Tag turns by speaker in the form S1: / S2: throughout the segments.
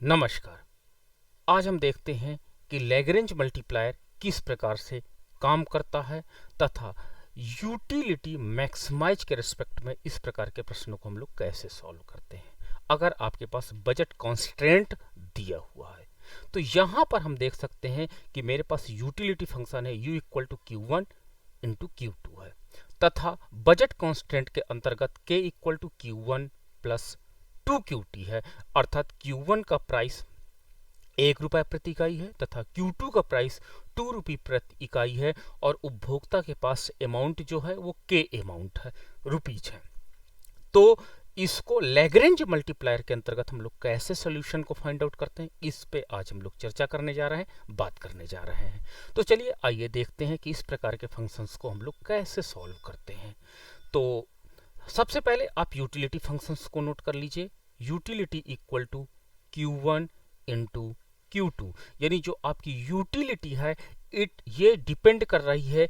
S1: नमस्कार। आज हम देखते हैं कि लैग्रेंज मल्टीप्लायर किस प्रकार से काम करता है तथा यूटिलिटी मैक्सिमाइज के रिस्पेक्ट में इस प्रकार के प्रश्नों को हम लोग कैसे सॉल्व करते हैं अगर आपके पास बजट कॉन्स्ट्रेंट दिया हुआ है। तो यहाँ पर हम देख सकते हैं कि मेरे पास यूटिलिटी फंक्शन है u equal to Q1 into Q2 है तथा बजट कॉन्स्ट्रेंट के अंतर्गत k equal to Q1 plus 2QT है, अर्थात Q1 का प्राइस 1 रुपये प्रति इकाई है तथा Q2 का प्राइस 2 रुपये प्रति इकाई है और उपभोक्ता के पास अमाउंट जो है वो K अमाउंट है, रुपीज है। तो इसको लैग्रेंज मल्टीप्लायर के अंतर्गत हम लोग कैसे सॉल्यूशन को फाइंड आउट करते हैं, इस पे आज हम लोग चर्चा करने जा रहे हैं, बात करने जा रहे हैं। तो चलिए आइए देखते हैं कि इस प्रकार के फंक्शंस को हम लोग कैसे सॉल्व करते हैं। तो सबसे पहले आप यूटिलिटी फंक्शंस को नोट कर लीजिए। Utility equal to Q1 into Q2, यानी जो आपकी यूटिलिटी है ये डिपेंड कर रही है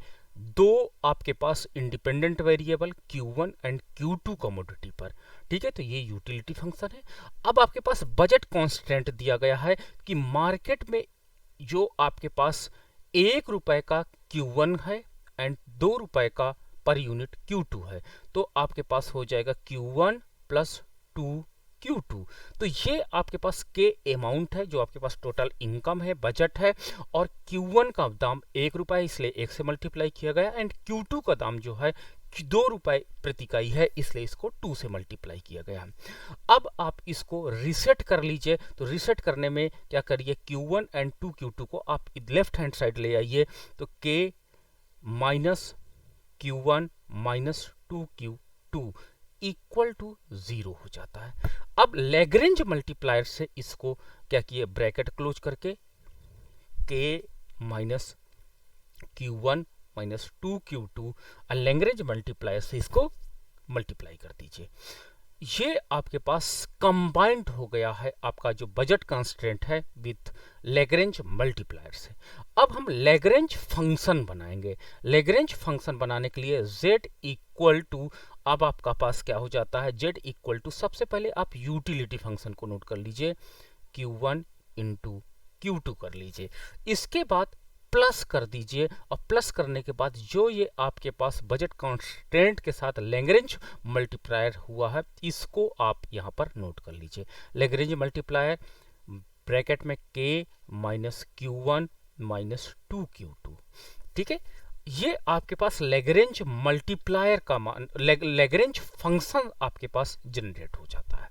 S1: दो आपके पास independent variable Q1 and Q2 commodity पर। ठीक है, तो ये यूटिलिटी फंक्शन है। अब आपके पास बजट कांस्टेंट दिया गया है कि मार्केट में जो आपके पास 1 रुपए का Q1 है एंड 2 रुपए का पर यूनिट Q2 है, तो आपके पास हो जाएगा Q1 प्लस 2Q2। तो ये आपके पास के अमाउंट है जो आपके पास टोटल इनकम है, बजट है, और Q1 का दाम 1 रुपए इसलिए 1 से मल्टीप्लाई किया गया एंड Q2 का दाम जो है 2 रुपए प्रति इकाई है इसलिए इसको 2 से मल्टीप्लाई किया गया। अब आप इसको रीसेट कर लीजिए। तो रीसेट करने में क्या करिए, Q1 एंड 2Q2 को आप लेफ्ट हैंड साइड ले आइए, तो K minus Q1 minus 2Q2 equal to 0 हो जाता है। अब लैग्रेंज मल्टीप्लायर से इसको क्या किए, ब्रैकेट क्लोज करके K minus Q1 minus 2Q2 Lagrange multiplier से इसको मल्टीप्लाई कर दीजिए। ये आपके पास कंबाइंड हो गया है आपका जो बजट कंस्ट्रेंट है विथ लैग्रेंज मल्टीप्लायर से। अब हम लैग्रेंज फंक्शन बनाएंगे। लैग्रेंज फंक्शन बनाने के लिए z इक्वल टू, अब आपका पास क्या हो जाता है, z इक्वल टू, सबसे पहले आप यूटिलिटी फंक्शन को नोट कर लीजिए, Q1 इंटू Q2 कर लीजिए। इसके बाद प्लस कर दीजिए और प्लस करने के बाद जो ये आपके पास बजट कांस्टेंट के साथ लैग्रेंज मल्टीप्लायर हुआ है इसको आप यहाँ पर नोट कर लीजिए। लैग्रेंज मल्टीप्लायर ब्रैकेट में K minus Q1 minus 2Q2। ठीक है, ये आपके पास लैग्रेंज मल्टीप्लायर का मान, लैग्रेंज फंक्शन आपके पास जनरेट हो जाता है।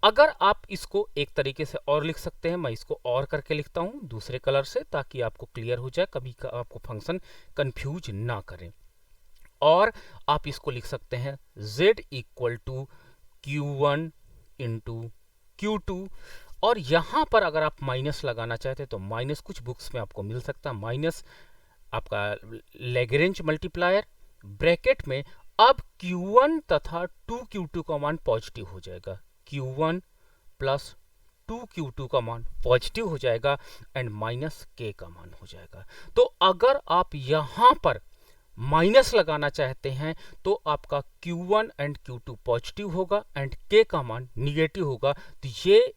S1: अगर आप इसको एक तरीके से और लिख सकते हैं, मैं इसको और करके लिखता हूं दूसरे कलर से ताकि आपको क्लियर हो जाए, कभी आपको फंक्शन कंफ्यूज ना करें। और आप इसको लिख सकते हैं z equal to Q1 into Q2, और यहां पर अगर आप माइनस लगाना चाहते हैं तो माइनस कुछ बुक्स में आपको मिल सकता है, माइनस आपका लैग्रेंज मल्टीप्लायर ब्रैकेट में। अब Q1 तथा 2Q2 का मान पॉजिटिव हो जाएगा, Q1 प्लस 2Q2 का मान पॉजिटिव हो जाएगा एंड माइनस K का मान हो जाएगा। तो अगर आप यहां पर माइनस लगाना चाहते हैं तो आपका Q1 एंड Q2 पॉजिटिव होगा एंड K का मान निगेटिव होगा। तो ये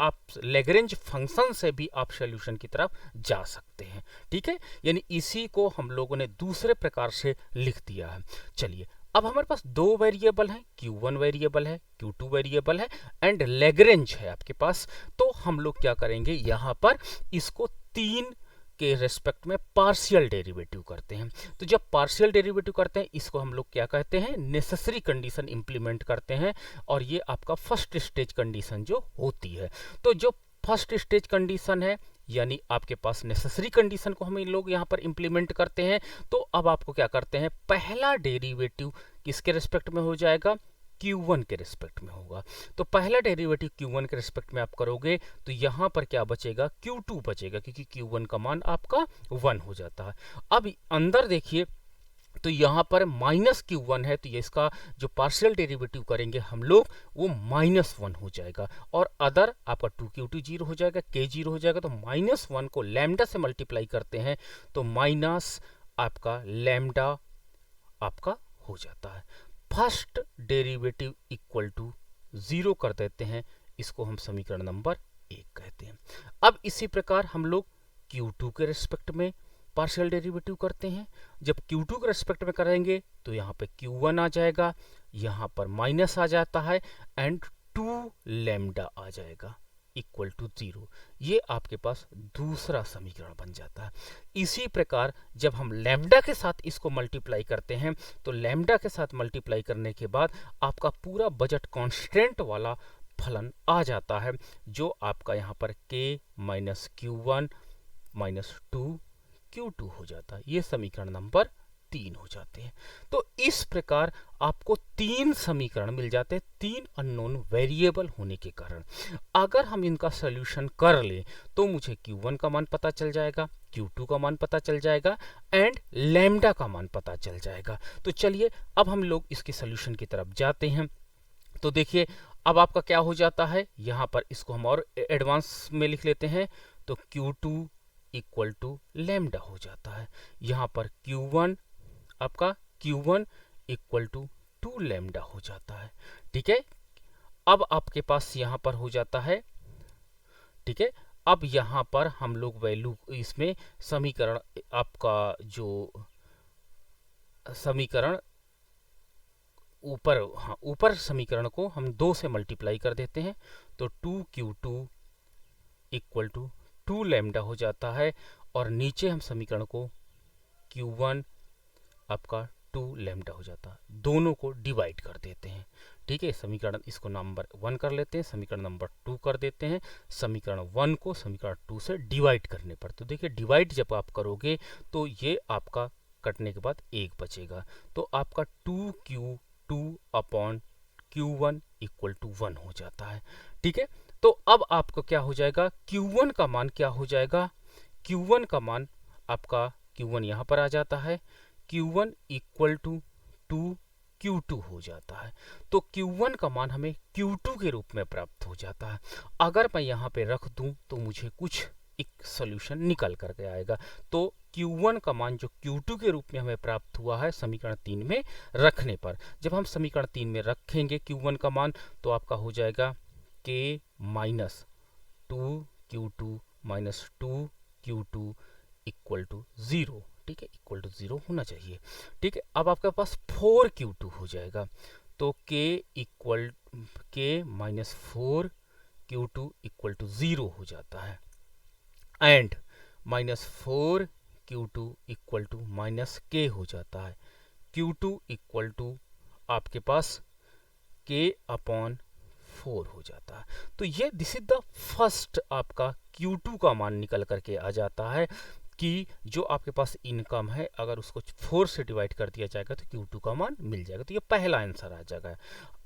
S1: आप लैग्रेंज फंक्शन से भी आप सॉल्यूशन की तरफ जा सकते हैं। ठीक है, यानी इसी को हम लोगों ने दूसरे प्रकार से लिख दिया है। चलिए, अब हमारे पास दो वेरिएबल हैं, Q1 वेरिएबल है, Q2 वेरिएबल है एंड लैग्रेंज है आपके पास। तो हम लोग क्या करेंगे, यहाँ पर इसको 3 के रेस्पेक्ट में पार्शियल डेरिवेटिव करते हैं। तो जब पार्शियल डेरिवेटिव करते हैं इसको हम लोग क्या कहते हैं, नेसेसरी कंडीशन इंप्लीमेंट करते हैं, और ये आपका फर्स्ट स्टेज कंडीशन जो होती है। तो जो फर्स्ट स्टेज कंडीशन है यानी आपके पास नेसेसरी कंडीशन को हम इन लोग यहाँ पर इंप्लीमेंट करते हैं। तो अब आपको क्या करते हैं, पहला डेरिवेटिव किसके रेस्पेक्ट में हो जाएगा, Q1 के रिस्पेक्ट में होगा। तो पहला डेरिवेटिव Q1 के रिस्पेक्ट में आप करोगे तो यहां पर क्या बचेगा, Q2 बचेगा, क्योंकि Q1 का मान आपका 1 हो जाता है। अब अंदर देखिए तो यहाँ पर माइनस Q1 है, तो ये इसका जो पार्शियल डेरिवेटिव करेंगे हम लोग वो -1 हो जाएगा, और अदर आपका 2Q2 जीरो हो जाएगा, K जीरो हो जाएगा। तो -1 को लैम्डा से मल्टीप्लाई करते हैं तो माइनस आपका लैम्डा आपका हो जाता है। फर्स्ट डेरिवेटिव इक्वल टू 0 कर देते हैं, इसको हम समीकरण नंबर 1 कहते हैं। अब इसी प्रकार हम लोग Q2 के रिस्पेक्ट में पार्शियल डेरिवेटिव करते हैं। जब Q2 के रिस्पेक्ट में करेंगे तो यहाँ पे Q1 आ जाएगा, यहाँ पर माइनस आ जाता है एंड 2 लैम्डा आ जाएगा इक्वल टू 0। ये आपके पास दूसरा समीकरण बन जाता है। इसी प्रकार जब हम लैम्डा के साथ इसको मल्टीप्लाई करते हैं तो लैम्डा के साथ मल्टीप्लाई करने के बाद आपका पूरा बजट कांस्टेंट वाला फलन आ जाता है, जो आपका यहाँ पर k minus Q1 minus 2 Q2 हो जाता है। ये समीकरण नंबर 3 हो जाते हैं। तो इस प्रकार आपको 3 समीकरण मिल जाते हैं, 3 अननोन वेरिएबल होने के कारण। अगर हम इनका सॉल्यूशन कर ले तो मुझे Q1 का मान पता चल जाएगा, Q2 का मान पता चल जाएगा एंड लैम्डा का मान पता चल जाएगा। तो चलिए अब हम लोग इसके सॉल्यूशन की तरफ जाते हैं। तो देखिए अब आपका क्या हो जाता है, यहाँ पर इसको हम और एडवांस में लिख लेते हैं। तो Q2 इक्वल टू लैम्डा हो जाता है। यहाँ पर Q1 आपका Q1 इक्वल टू 2 लैम्डा हो जाता है। ठीक है, अब आपके पास यहाँ पर हो जाता है। ठीक है, अब यहाँ पर हम लोग वैल्यू इसमें समीकरण आपका जो समीकरण ऊपर, हाँ ऊपर समीकरण को हम 2 से मल्टीप्लाई कर देते हैं। तो 2Q2 इक्वल टू 2 लैम्डा हो जाता है और नीचे हम समीकरण को Q1 आपका 2 लैम्डा हो जाता है। दोनों को डिवाइड कर देते हैं। ठीक है, समीकरण इसको नंबर 1 कर लेते हैं, समीकरण नंबर 2 कर देते हैं। समीकरण 1 को समीकरण 2 से डिवाइड करने पर, तो देखिए डिवाइड जब आप करोगे तो ये आपका कटने के बाद 1 बचेगा। तो आपका 2Q2 upon Q1 equal to 1 हो जाता है। ठीक है, तो अब आपको क्या हो जाएगा, Q1 का मान क्या हो जाएगा, Q1 का मान आपका Q1 यहाँ पर आ जाता है, Q1 इक्वल टू 2Q2 हो जाता है। तो Q1 का मान हमें Q2 के रूप में प्राप्त हो जाता है। अगर मैं यहाँ पे रख दूं तो मुझे कुछ एक सॉल्यूशन निकल करके आएगा। तो Q1 का मान जो Q2 के रूप में हमें प्राप्त हुआ है समीकरण 3 में रखने पर, जब हम समीकरण 3 में रखेंगे Q1 का मान तो आपका हो जाएगा k minus 2Q2 minus 2Q2 equal to 0। ठीक है, इक्वल टू 0 होना चाहिए। ठीक है, अब आपके पास 4Q2 हो जाएगा। तो k minus 4Q2 equal to 0 हो जाता है and minus 4Q2 equal to minus k हो जाता है। Q2 इक्वल टू आपके पास k अपॉन 4 हो जाता है। तो ये दिस इज द फर्स्ट आपका Q2 का मान निकल करके आ जाता है कि जो आपके पास इनकम है अगर उसको 4 से डिवाइड कर दिया जाएगा तो Q2 का मान मिल जाएगा। तो ये पहला आंसर आ जाएगा।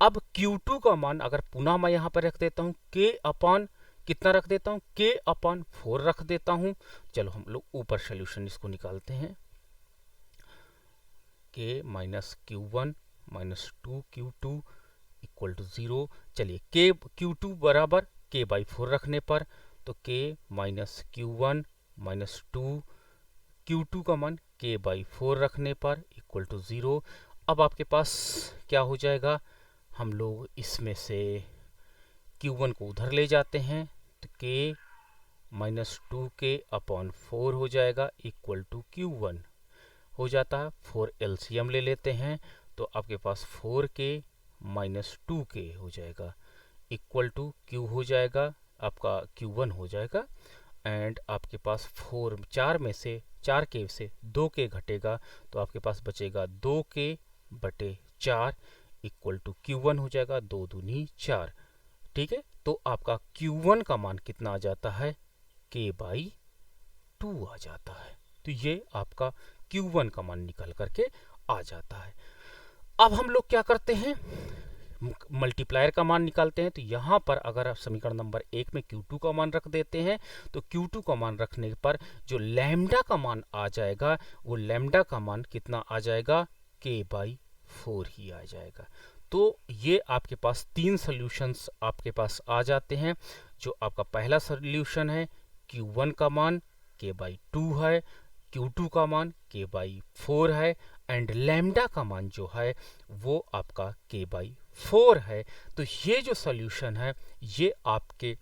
S1: अब Q2 का मान अगर पुनः मैं यहाँ पर रख देता हूँ k अपॉन कितना रख देता हूँ, k अपॉन 4 रख देता हूँ। चलो हम लोग ऊपर सोल्यूशन इसको निकालते हैं। k minus Q1 minus 2Q2 equal to 0। चलिए Q2 बराबर k बाई 4 रखने पर, तो k minus Q1 minus 2Q2 का मान k बाई 4 रखने पर इक्वल टू 0। अब आपके पास क्या हो जाएगा, हम लोग इसमें से Q1 को उधर ले जाते हैं तो k माइनस 2k अपॉन 4 हो जाएगा इक्वल टू Q1 हो जाता है। 4 एलसीएम ले लेते हैं तो आपके पास 4k माइनस 2k हो जाएगा इक्वल टू Q हो जाएगा, आपका Q1 हो जाएगा एंड आपके पास 4 में से 4k से 2k घटेगा तो आपके पास बचेगा 2k बटे 4 इक्वल टू Q1 हो जाएगा, 2 दूनी 4। ठीक है, तो आपका Q1 का मान कितना आ जाता है, k बाई 2 आ जाता है। तो ये आपका Q1 का मान निकल करके आ जाता है। अब हम लोग क्या करते हैं, मल्टीप्लायर का मान निकालते हैं। तो यहाँ पर अगर आप समीकरण नंबर 1 में Q2 का मान रख देते हैं तो Q2 का मान रखने पर जो लैम्डा का मान आ जाएगा वो लैम्डा का मान कितना आ जाएगा, k बाई 4 ही आ जाएगा। तो ये आपके पास 3 सॉल्यूशंस आपके पास आ जाते हैं। जो आपका पहला सॉल्यूशन है Q1 का मान k बाई 2 है, Q2 का मान k बाई 4 है एंड लैम्डा का मान जो है वो आपका k बाई 4 है। तो ये जो सॉल्यूशन है ये आपके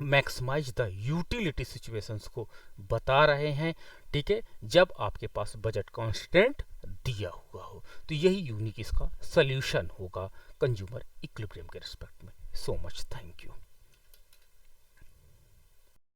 S1: मैक्सिमाइज द यूटिलिटी सिचुएशंस को बता रहे हैं, ठीक है, जब आपके पास बजट कॉन्स्टेंट दिया हुआ हो। तो यही यूनिक इसका सॉल्यूशन होगा कंज्यूमर इक्विलिब्रियम के रिस्पेक्ट में। So much, thank you.